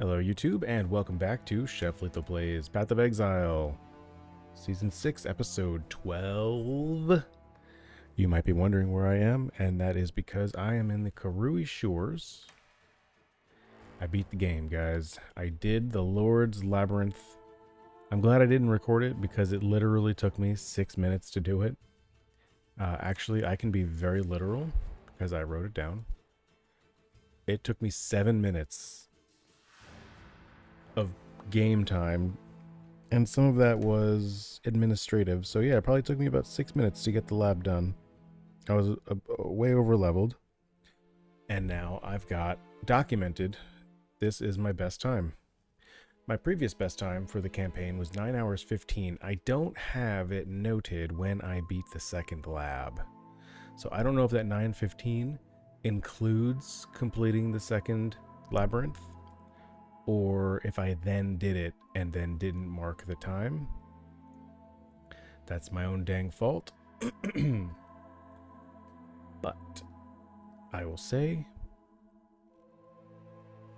Hello YouTube, and welcome back to Chef Lethal Plays Path of Exile, Season 6, Episode 12. You might be wondering where I am, and that is because I am in the Karui Shores. I beat the game, guys. I did the Lord's Labyrinth. I'm glad I didn't record it because it literally took me 6 minutes to do it. Actually, I can be very literal because I wrote it down. It took me 7 minutes of game time, and some of that was administrative. So yeah, it probably took me about 6 minutes to get the lab done. I was way over leveled, and now I've got documented this is my best time. My previous best time for the campaign was 9 hours 15. I don't have it noted when I beat the second lab, so I don't know if that 9:15 includes completing the second labyrinth, or if I then did it and then didn't mark the time. That's my own dang fault. But I will say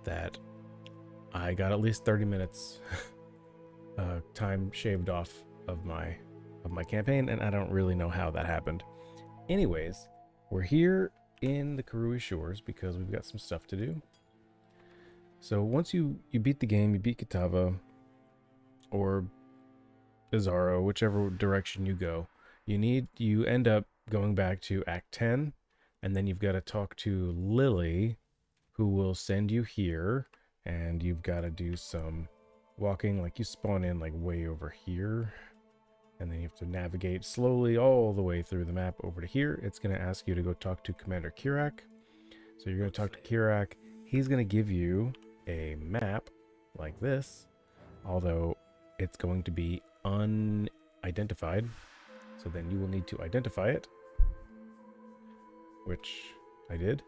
that I got at least 30 minutes time shaved off of my campaign, and I don't really know how that happened. Anyways, we're here in the Karui Shores because we've got some stuff to do. So once you beat the game, you beat Kitava or Bizarro, whichever direction you go, you end up going back to Act 10, and then you've got to talk to Lily, who will send you here, and you've got to do some walking. Like, you spawn in like way over here, and then you have to navigate slowly all the way through the map over to here. It's going to ask you to go talk to Commander Kirak. So you're going to talk to Kirak. He's going to give you a map like this, although it's going to be unidentified, so then you will need to identify it, which I did,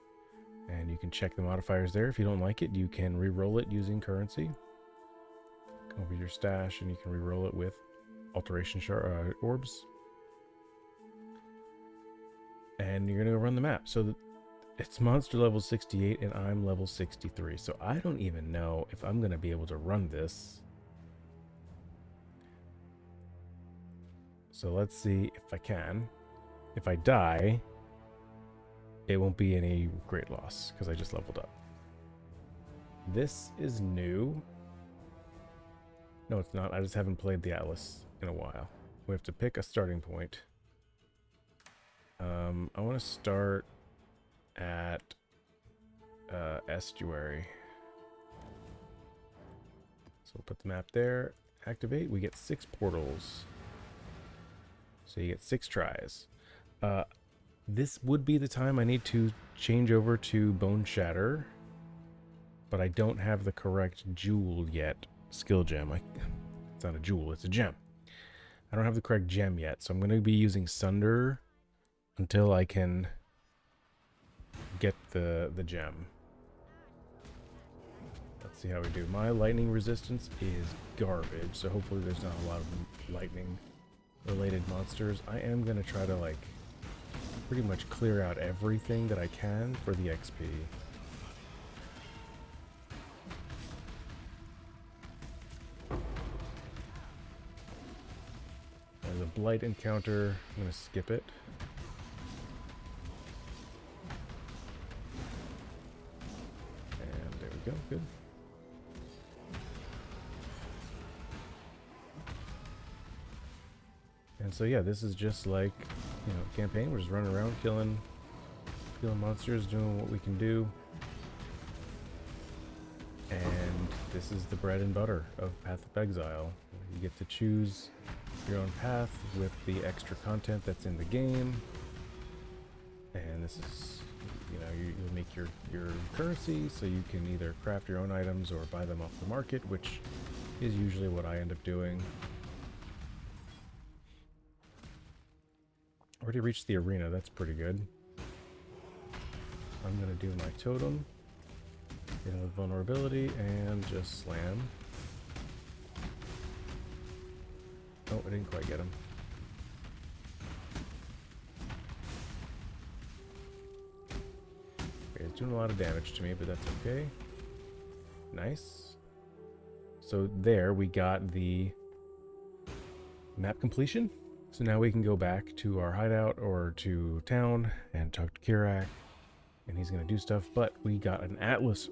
and you can check the modifiers there. If you don't like it, you can re-roll it using currency. Come over your stash and you can re-roll it with alteration orbs, and you're gonna go run the map. So it's monster level 68 and I'm level 63, so I don't even know if I'm gonna be able to run this. So let's see if I can. If I die, it won't be any great loss because I just leveled up. This is new. No, it's not. I just haven't played the Atlas in a while. We have to pick a starting point. I want to start at Estuary. So we'll put the map there. Activate. We get 6 portals. So you get 6 tries. This would be the time I need to change over to Bone Shatter, but I don't have the correct jewel yet. Skill gem. It's not a jewel, it's a gem. I don't have the correct gem yet, so I'm going to be using Sunder until I can get the gem. Let's see how we do. My lightning resistance is garbage, so hopefully there's not a lot of lightning related monsters. I am going to try to like pretty much clear out everything that I can for the XP. There's a blight encounter. I'm going to skip it. And there we go. Good. And so yeah, this is just like, you know, campaign. We're just running around killing monsters, doing what we can do. And this is the bread and butter of Path of Exile. You get to choose your own path with the extra content that's in the game. And this is, you know, you'll make your currency, so you can either craft your own items or buy them off the market, which is usually what I end up doing. Already reached the arena, that's pretty good. I'm gonna do my totem, get with vulnerability, and just slam. Oh, I didn't quite get him. Okay, it's doing a lot of damage to me, but that's okay. Nice. So there we got the map completion. So now we can go back to our hideout or to town and talk to Kirak, and he's gonna do stuff. But we got an Atlas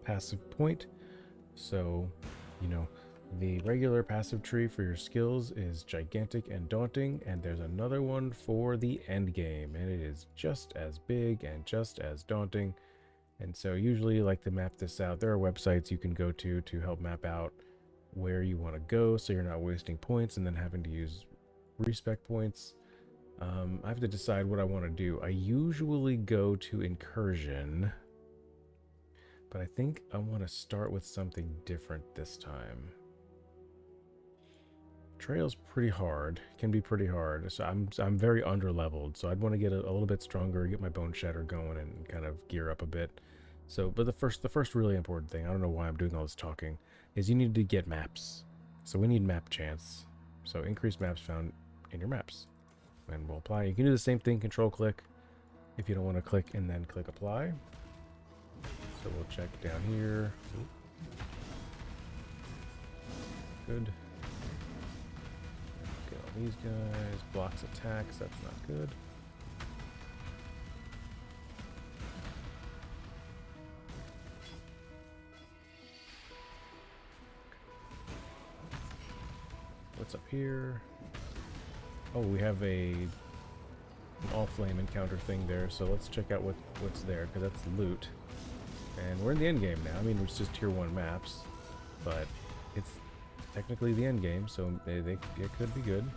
passive point. So, you know, the regular passive tree for your skills is gigantic and daunting, and there's another one for the end game, and it is just as big and just as daunting. And so usually, like, to map this out, there are websites you can go to help map out where you want to go, so you're not wasting points and then having to use respec points. I have to decide what I want to do. I usually go to incursion, but I think I want to start with something different this time. Trail's pretty hard, can be pretty hard. So I'm very underleveled, so I'd want to get a little bit stronger, get my bone shatter going, and kind of gear up a bit. So, but the first really important thing, I don't know why I'm doing all this talking, is you need to get maps. So we need map chance. So increase maps found in your maps, and we'll apply. You can do the same thing, control click, if you don't want to click and then click apply. So we'll check down here. Good. These guys, blocks attacks, that's not good. What's up here? Oh, we have an all flame encounter thing there, so let's check out what's there, because that's loot. And we're in the end game now. I mean, it's just tier 1 maps, but it's technically the end game, so it could be good.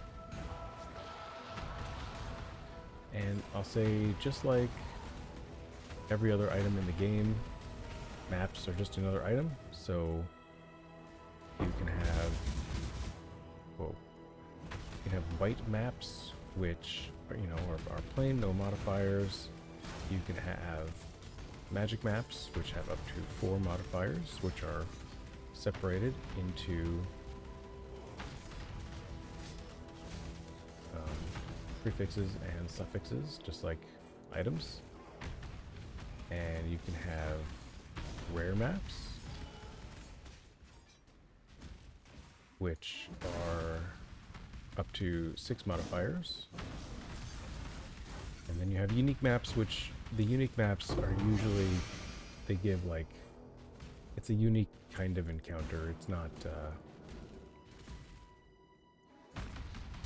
And I'll say, just like every other item in the game, maps are just another item. So you can have, whoa, you can have white maps, which are, you know, are plain, no modifiers. You can have magic maps, which have up to 4 modifiers, which are separated into prefixes and suffixes, just like items. And you can have rare maps, which are up to 6 modifiers. And then you have unique maps, which the unique maps are usually, they give like, it's a unique kind of encounter. It's not,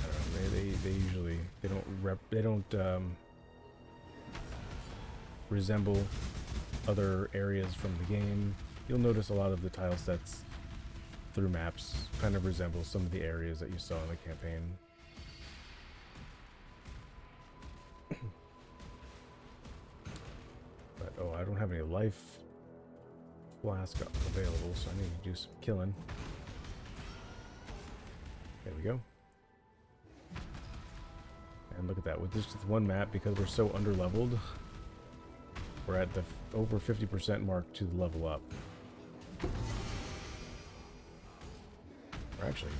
I don't know, they usually, they don't resemble other areas from the game. You'll notice a lot of the tile sets through maps kind of resemble some of the areas that you saw in the campaign. But, oh, I don't have any life flask available, so I need to do some killing. There we go. And look at that, with just one map, because we're so underleveled, we're at the over 50% mark to level up. We're actually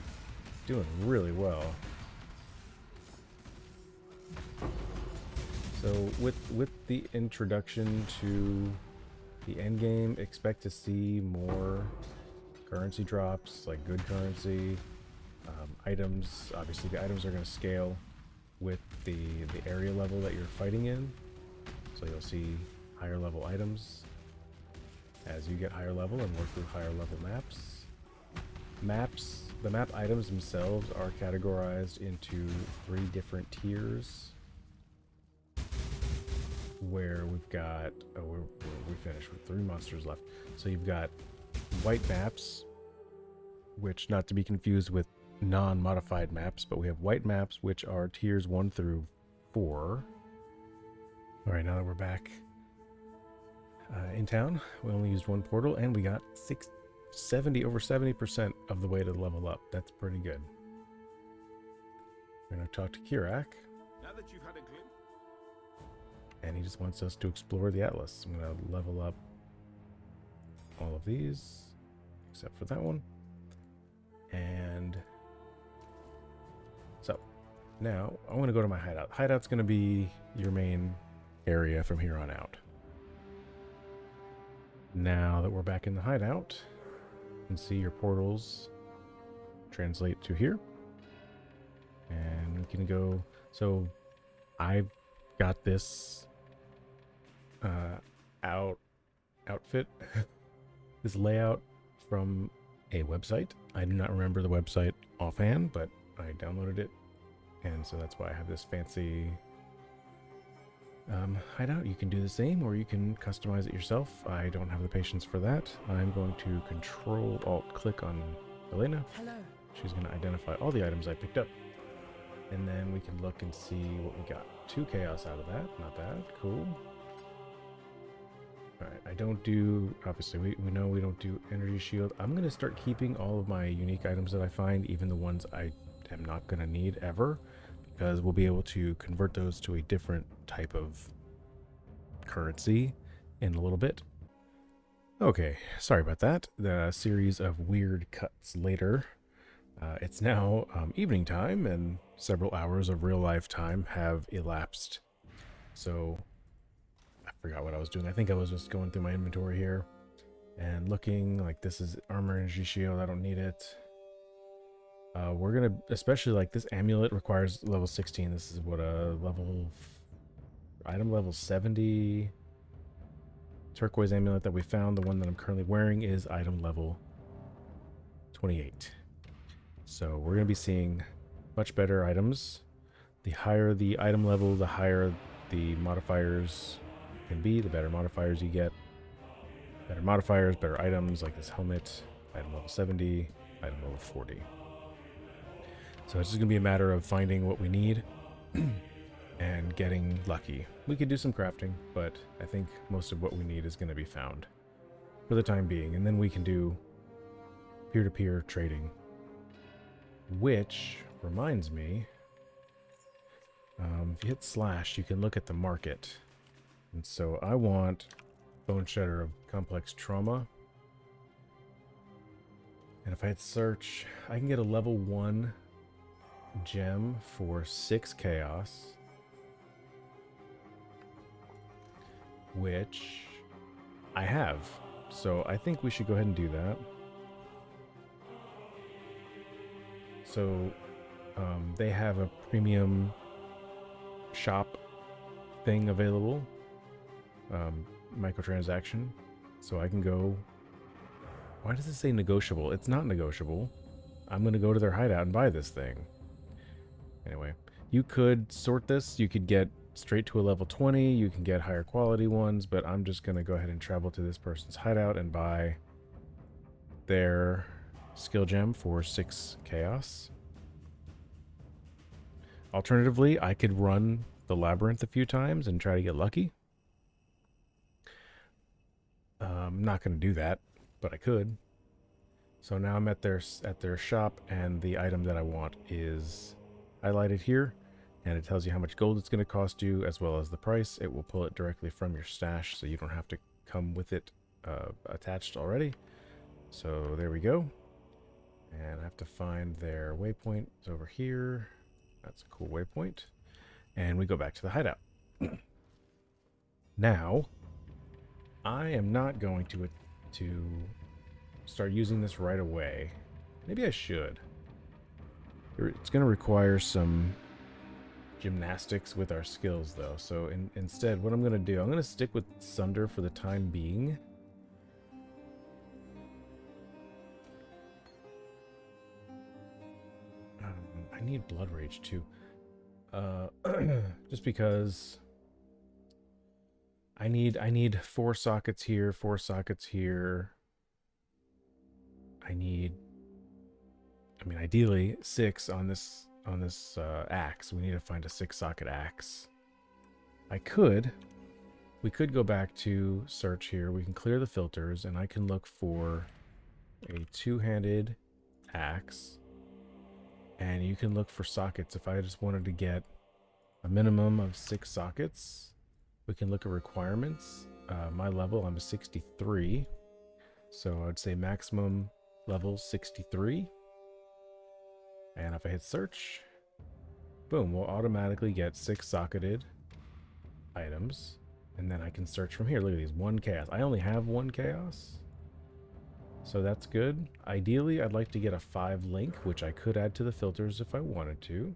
doing really well. So with the introduction to the end game, expect to see more currency drops, like good currency, items. Obviously the items are going to scale with the area level that you're fighting in. So you'll see higher level items as you get higher level and work through higher level maps. The map items themselves are categorized into 3 different tiers, where we've got, we finished with 3 monsters left. So you've got white maps, which, not to be confused with non-modified maps, but we have white maps, which are tiers 1 through 4. All right, now that we're back in town, we only used 1 portal, and we got over 70% of the way to level up. That's pretty good. We're gonna talk to Kirak. Now that you've had a glimpse, And he just wants us to explore the Atlas. I'm going to level up all of these, except for that one. And so now I'm going to go to my hideout. Hideout's going to be your main area from here on out. Now that we're back in the hideout, can see your portals translate to here. And we can go. So I've got this outfit, this layout from a website. I do not remember the website offhand, but I downloaded it. And so that's why I have this fancy hideout. You can do the same, or you can customize it yourself. I don't have the patience for that. I'm going to Control-Alt-Click on Elena. Hello. She's going to identify all the items I picked up. And then we can look and see what we got. 2 chaos out of that. Not bad. Cool. Alright, I don't do... Obviously, we know we don't do energy shield. I'm going to start keeping all of my unique items that I find, even the ones I am not going to need ever, because we'll be able to convert those to a different type of currency in a little bit. Okay, sorry about that. The series of weird cuts later. It's now evening time, and several hours of real life time have elapsed. So I forgot what I was doing. I think I was just going through my inventory here and looking. Like, this is armor energy shield. I don't need it. We're gonna, especially like this amulet requires level 16. This is what a item level 70 turquoise amulet that we found. The one that I'm currently wearing is item level 28. So we're gonna be seeing much better items. The higher the item level, the higher the modifiers can be, the better modifiers you get. Better modifiers, better items like this helmet, item level 70, item level 40. So it's just going to be a matter of finding what we need and getting lucky. We could do some crafting, but I think most of what we need is going to be found for the time being. And then we can do peer-to-peer trading, which reminds me, if you hit slash, you can look at the market. And so I want Bone Shredder of Complex Trauma. And if I hit search, I can get a level 1 gem for 6 chaos, which I have. So I think we should go ahead and do that. So they have a premium shop thing available, microtransaction. So I can go. Why does it say negotiable? It's not negotiable. I'm going to go to their hideout and buy this thing. Anyway, you could sort this. You could get straight to a level 20. You can get higher quality ones, but I'm just going to go ahead and travel to this person's hideout and buy their skill gem for 6 chaos. Alternatively, I could run the labyrinth a few times and try to get lucky. I'm not going to do that, but I could. So now I'm at their shop, and the item that I want is highlighted here, and it tells you how much gold it's going to cost you as well as the price. It will pull it directly from your stash, so you don't have to come with it attached already. So there we go. And I have to find their waypoint. It's over here. That's a cool waypoint. And we go back to the hideout. Now, I am not going to start using this right away. Maybe I should. It's going to require some gymnastics with our skills, though. So instead, what I'm going to do, I'm going to stick with Sunder for the time being. I need Blood Rage, too. Just because I need 4 sockets here, 4 sockets here. I mean, ideally 6 on this axe. We need to find a 6-socket axe. We could go back to search here. We can clear the filters, and I can look for a 2-handed axe. And you can look for sockets. If I just wanted to get a minimum of 6 sockets, we can look at requirements. My level, I'm a 63. So I would say maximum level 63. And if I hit search, boom, we'll automatically get 6 socketed items. And then I can search from here. Look at these, 1 chaos. I only have 1 chaos. So that's good. Ideally, I'd like to get a 5 link, which I could add to the filters if I wanted to.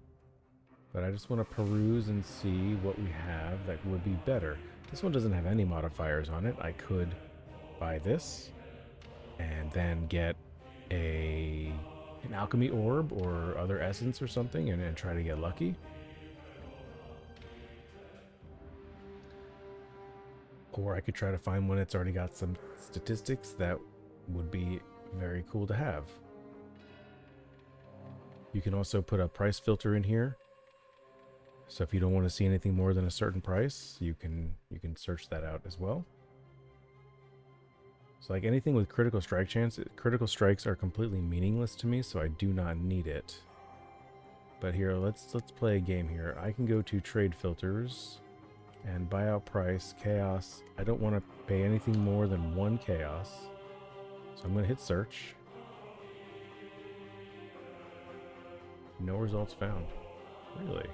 But I just want to peruse and see what we have that would be better. This one doesn't have any modifiers on it. I could buy this and then get an alchemy orb or other essence or something and try to get lucky. Or I could try to find one that's already got some statistics that would be very cool to have. You can also put a price filter in here. So if you don't want to see anything more than a certain price, you can search that out as well. So like anything with critical strike chance, critical strikes are completely meaningless to me, so I do not need it. But here, let's play a game here. I can go to trade filters and buyout price, chaos. I don't want to pay anything more than 1 chaos. So I'm going to hit search. No results found. Really?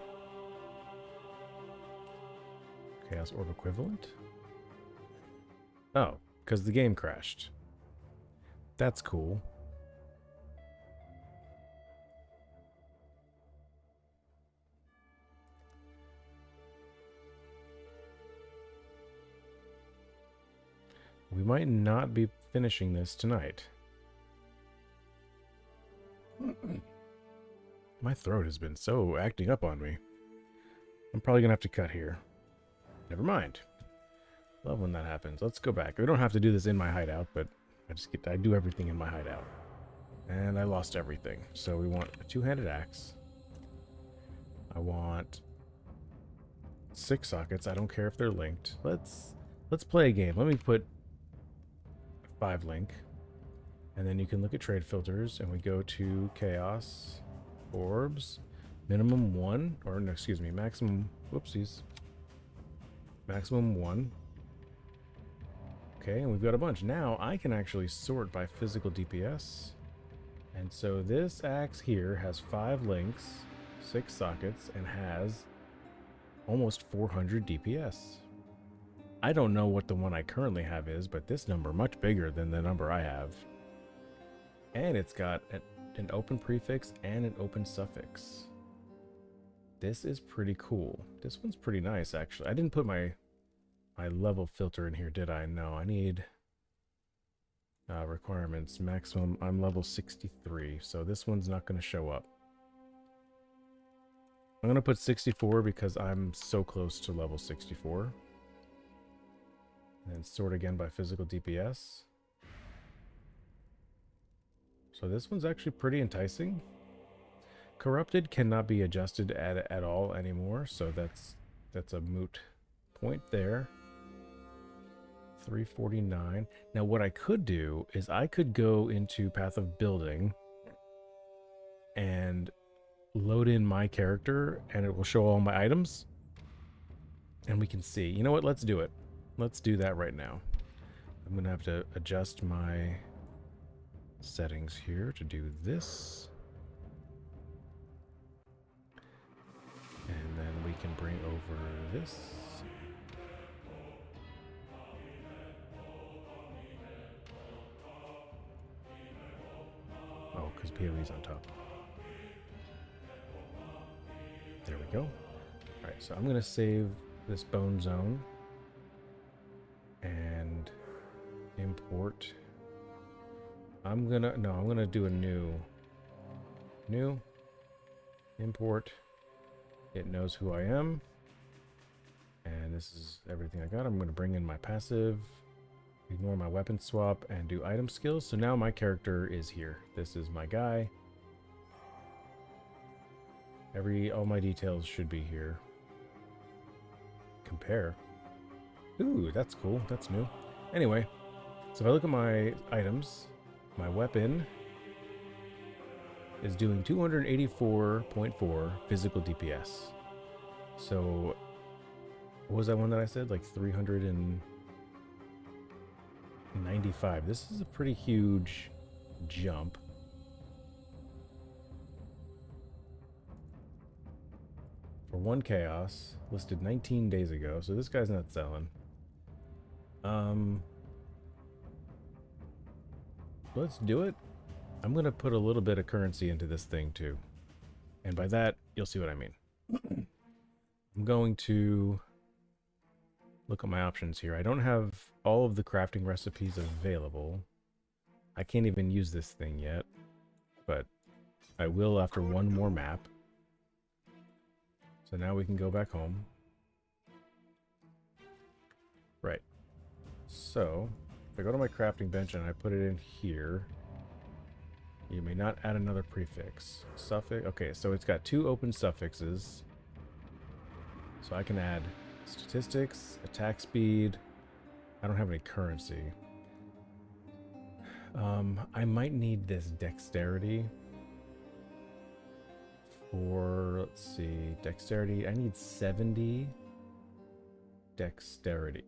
Chaos orb equivalent? Oh, because the game crashed. That's cool. We might not be finishing this tonight. My throat has been so acting up on me. I'm probably going to have to cut here. Never mind. Love when that happens. Let's go back. We don't have to do this in my hideout, but I do everything in my hideout. And I lost everything. So we want a 2-handed axe. I want 6 sockets. I don't care if they're linked. Let's play a game. Let me put 5 link. And then you can look at trade filters and we go to chaos orbs. Minimum 1, or no, excuse me, maximum, whoopsies. Maximum 1. Okay, and we've got a bunch. Now I can actually sort by physical DPS. And so this axe here has 5 links, 6 sockets, and has almost 400 DPS. I don't know what the one I currently have is, but this number much bigger than the number I have. And it's got an open prefix and an open suffix. This is pretty cool. This one's pretty nice, actually. I didn't put my level filter in here, did I? No, I need requirements. Maximum, I'm level 63, so this one's not going to show up. I'm going to put 64 because I'm so close to level 64. And then sort again by physical DPS. So this one's actually pretty enticing. Corrupted cannot be adjusted at all anymore, so that's a moot point there. 349. Now what I could do is I could go into Path of Building and load in my character and it will show all my items. And we can see. You know what? Let's do it. Let's do that right now. I'm going to have to adjust my settings here to do this. And then we can bring over this. Oh, because POE's on top. There we go. Alright, so I'm going to save this bone zone. And import. I'm going to do a new import. It knows who I am. And this is everything I got. I'm going to bring in my passive, ignore my weapon swap, and do item skills. So now my character is here. This is my guy. All my details should be here. Compare. Ooh, that's cool. That's new. Anyway, so if I look at my items, my weapon is doing 284.4 physical DPS. So, what was that one that I said? Like 395. This is a pretty huge jump. For 1 chaos, listed 19 days ago, so this guy's not selling. let's do it. I'm going to put a little bit of currency into this thing too. And by that, you'll see what I mean. I'm going to look at my options here. I don't have all of the crafting recipes available. I can't even use this thing yet, but I will after one more map. So now we can go back home. Right. So, if I go to my crafting bench and I put it in here, you may not add another prefix. Suffix. Okay, so it's got 2 open suffixes. So I can add statistics, attack speed. I don't have any currency. I might need this dexterity for, let's see, dexterity. I need 70 dexterity.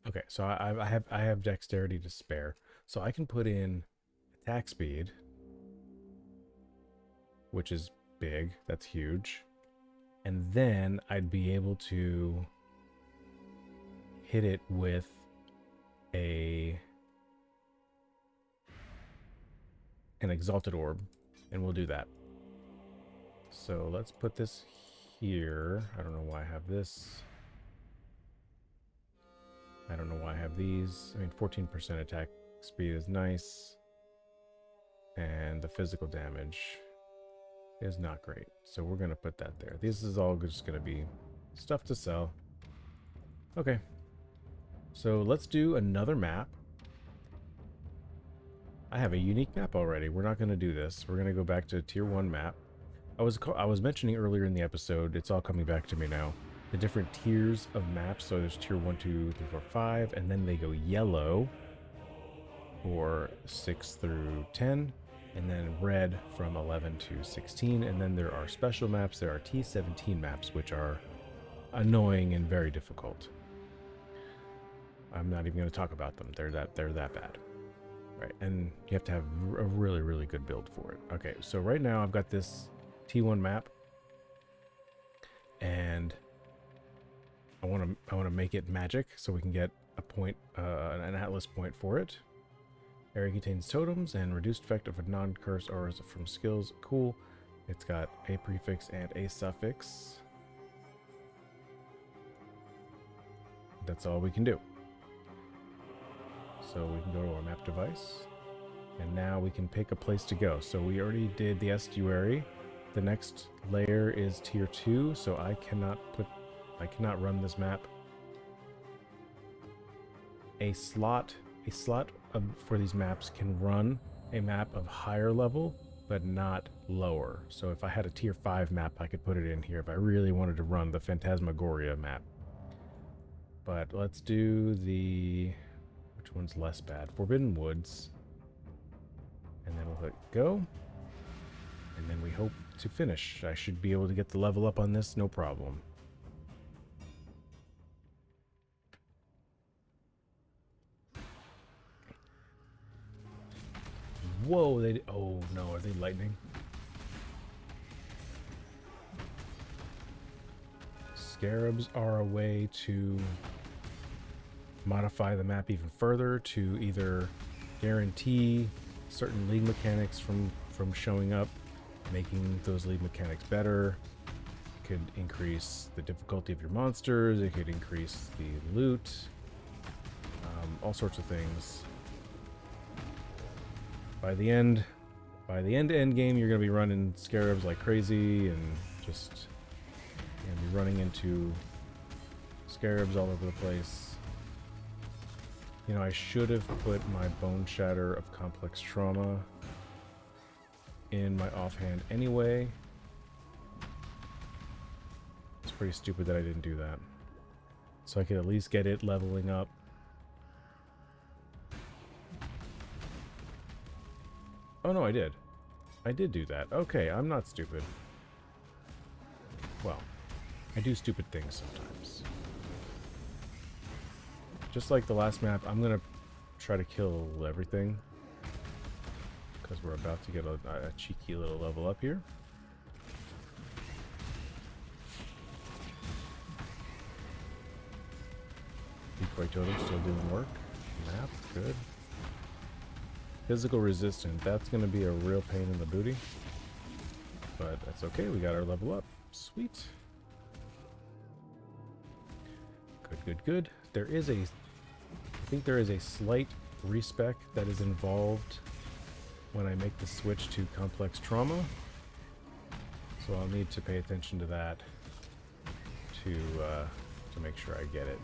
Okay, so I have dexterity to spare. So I can put in attack speed, which is big. That's huge. And then I'd be able to hit it with an exalted orb, and we'll do that. So let's put this here. I don't know why I have this. I don't know why I have these. I mean, 14% attack speed is nice. And the physical damage is not great. So we're going to put that there. This is all just going to be stuff to sell. Okay. So let's do another map. I have a unique map already. We're not going to do this. We're going to go back to tier 1 map. I was mentioning earlier in the episode, it's all coming back to me now, the different tiers of maps. So there's tier 1, 2, 3, 4, 5, and then they go yellow for 6 through 10, and then red from 11 to 16, and then there are special maps. There are T17 maps, which are annoying and very difficult. I'm not even going to talk about them. They're that bad. Right, and you have to have a really, really good build for it. Okay, so right now I've got this T1 map, and I want to make it magic so we can get a point, an atlas point for it. Area contains totems and reduced effect of a non-curse auras from skills. Cool. It's got a prefix and a suffix. That's all we can do. So we can go to our map device, and now we can pick a place to go. So we already did the estuary. The next layer is tier 2, so I cannot run this map. A slot for these maps can run a map of higher level, but not lower. So if I had a tier 5 map, I could put it in here if I really wanted to run the Phantasmagoria map. But let's do the... which one's less bad? Forbidden Woods. And then we'll hit go. And then we hope to finish. I should be able to get the level up on this, no problem. Whoa, oh no, are they lightning? Scarabs are a way to modify the map even further to either guarantee certain league mechanics from showing up, making those league mechanics better. It could increase the difficulty of your monsters, it could increase the loot, all sorts of things. By the end game, you're going to be running scarabs like crazy, and just you're going to be running into scarabs all over the place. You know, I should have put my Bone Shatter of Complex Trauma in my offhand anyway. It's pretty stupid that I didn't do that. So I could at least get it leveling up. Oh no, I did. I did do that. Okay, I'm not stupid. Well, I do stupid things sometimes. Just like the last map, I'm gonna try to kill everything, because we're about to get a cheeky little level up here. Decoy Totem still doing work. Map, good. Physical resistance, that's going to be a real pain in the booty. But that's okay, we got our level up. Sweet. Good, good, good. There is I think there is a slight respec that is involved when I make the switch to complex trauma. So I'll need to pay attention to that to make sure I get it.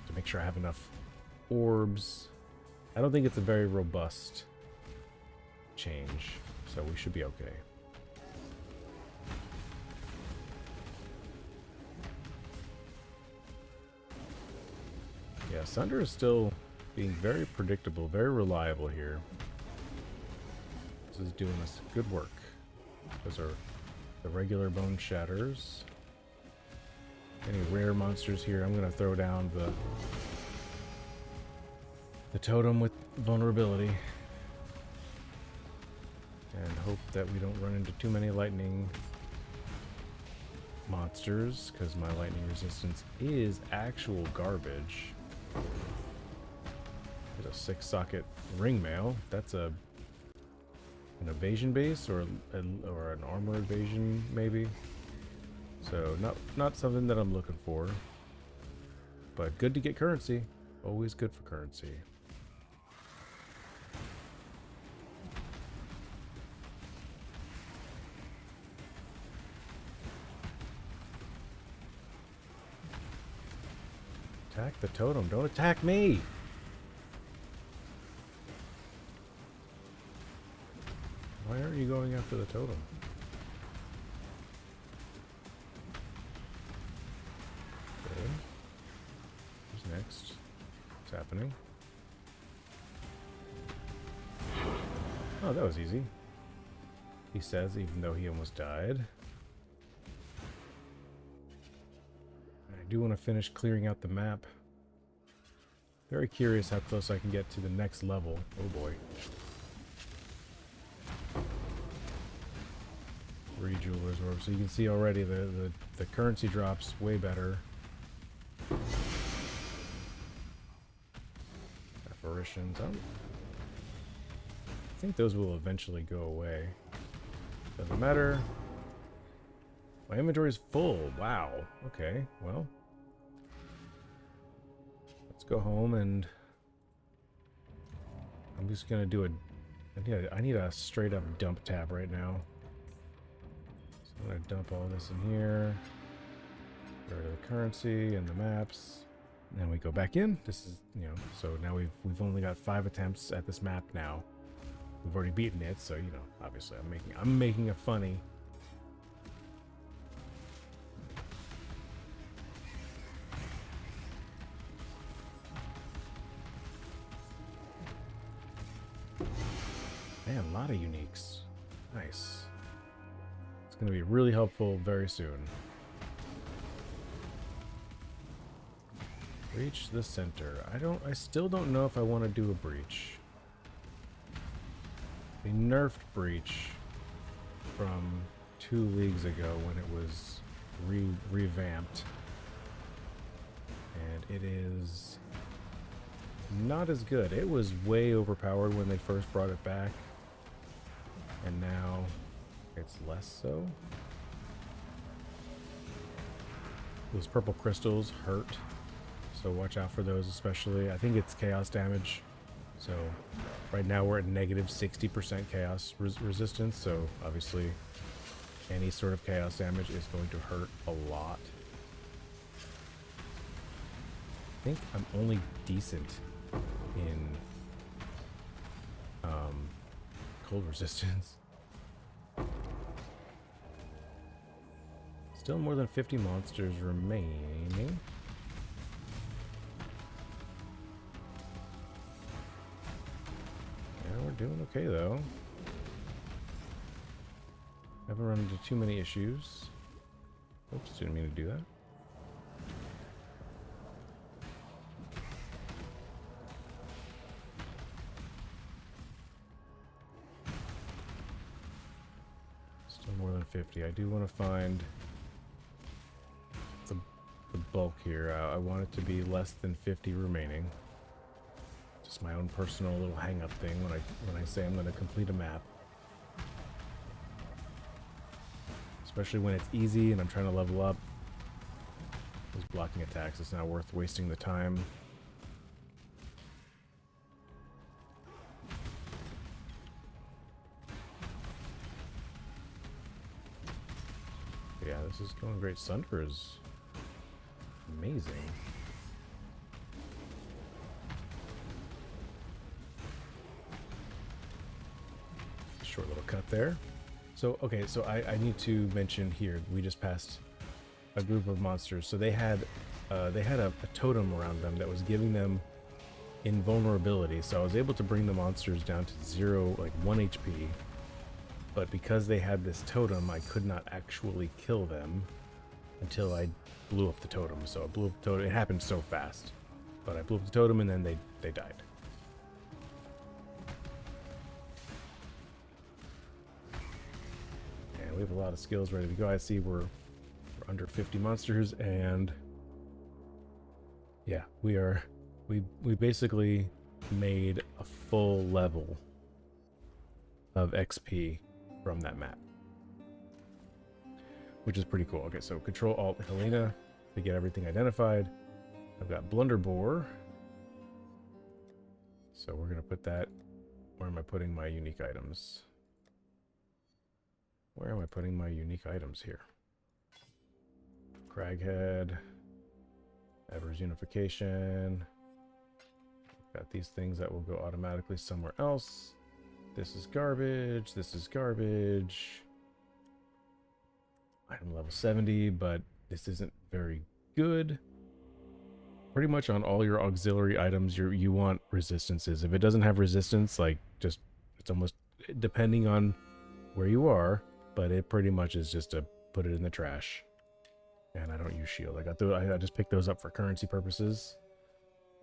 To make sure I have enough orbs. I don't think it's a very robust change, so we should be okay. Yeah, Sunder is still being very predictable, very reliable here. This is doing us good work. Those are the regular bone shatters. Any rare monsters here, I'm going to throw down the totem with vulnerability. And hope that we don't run into too many lightning monsters, because my lightning resistance is actual garbage. There's a 6-socket ring mail. That's an evasion base or an armor evasion maybe. So not something that I'm looking for. But good to get currency. Always good for currency. Attack the totem. Don't attack me! Why aren't you going after the totem? Okay. Who's next? What's happening? Oh, that was easy. He says, even though he almost died. I do want to finish clearing out the map. Very curious how close I can get to the next level. Oh boy. 3 Jeweler's Orb. So you can see already the currency drops way better. Apparitions. I think those will eventually go away. Doesn't matter. My inventory is full. Wow. Okay. Well. Let's go home and I'm just gonna do I need a straight up dump tab right now. So I'm gonna dump all this in here. Get rid of the currency and the maps. And then we go back in. This is, so now we've only got 5 attempts at this map now. We've already beaten it, so obviously I'm making a funny. Man, a lot of uniques. Nice. It's going to be really helpful very soon. Reach the center. I still don't know if I want to do a breach. They nerfed breach from 2 leagues ago when it was revamped. And it is not as good. It was way overpowered when they first brought it back. And now it's less so. Those purple crystals hurt. So watch out for those especially. I think it's chaos damage. So right now we're at negative 60% chaos resistance. So obviously any sort of chaos damage is going to hurt a lot. I think I'm only decent in cold resistance. Still more than 50 monsters remaining. Yeah, we're doing okay though. Haven't run into too many issues. Oops, didn't mean to do that. More than 50. I do want to find the bulk here. I want it to be less than 50 remaining. It's my own personal little hang-up thing when I say I'm going to complete a map. Especially when it's easy and I'm trying to level up. Those blocking attacks, it's not worth wasting the time. Yeah, this is going great. Sunder is amazing. Short little cut there. So, okay, so I need to mention here, we just passed a group of monsters. So they had a totem around them that was giving them invulnerability. So I was able to bring the monsters down to 0, like 1 HP. But because they had this totem, I could not actually kill them until I blew up the totem. So I blew up the totem. It happened so fast. But I blew up the totem and then they died. And we have a lot of skills ready to go. I see we're under 50 monsters, and yeah, we basically made a full level of XP from that map, which is pretty cool. Okay, so Control Alt Helena to get everything identified. I've got Blunderbore, so we're gonna put that. Where am I putting my unique items? Where am I putting my unique items here? Craghead, Evers Unification. Got these things that will go automatically somewhere else. This is garbage. This is garbage. Item level 70, but this isn't very good. Pretty much on all your auxiliary items, you want resistances. If it doesn't have resistance, like just it's almost depending on where you are, but it pretty much is just to put it in the trash. And I don't use shield. I just picked those up for currency purposes.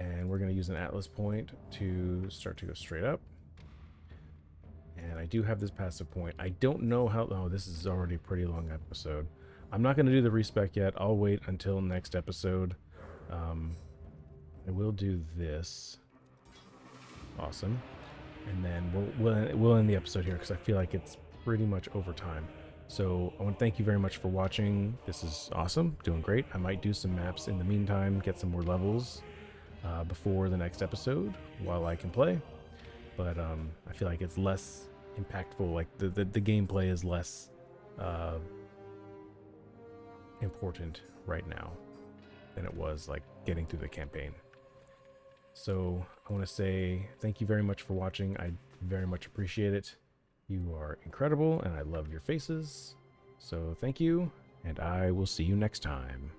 And we're going to use an Atlas point to start to go straight up. And I do have this passive point. I don't know how... Oh, this is already a pretty long episode. I'm not going to do the respec yet. I'll wait until next episode. I will do this. Awesome. And then we'll end the episode here because I feel like it's pretty much over time. So I want to thank you very much for watching. This is awesome. Doing great. I might do some maps in the meantime, get some more levels before the next episode while I can play. But I feel like it's less impactful. Like the gameplay is less important right now than it was like getting through the campaign. So I want to say thank you very much for watching. I very much appreciate it. You are incredible and I love your faces. So thank you, and I will see you next time.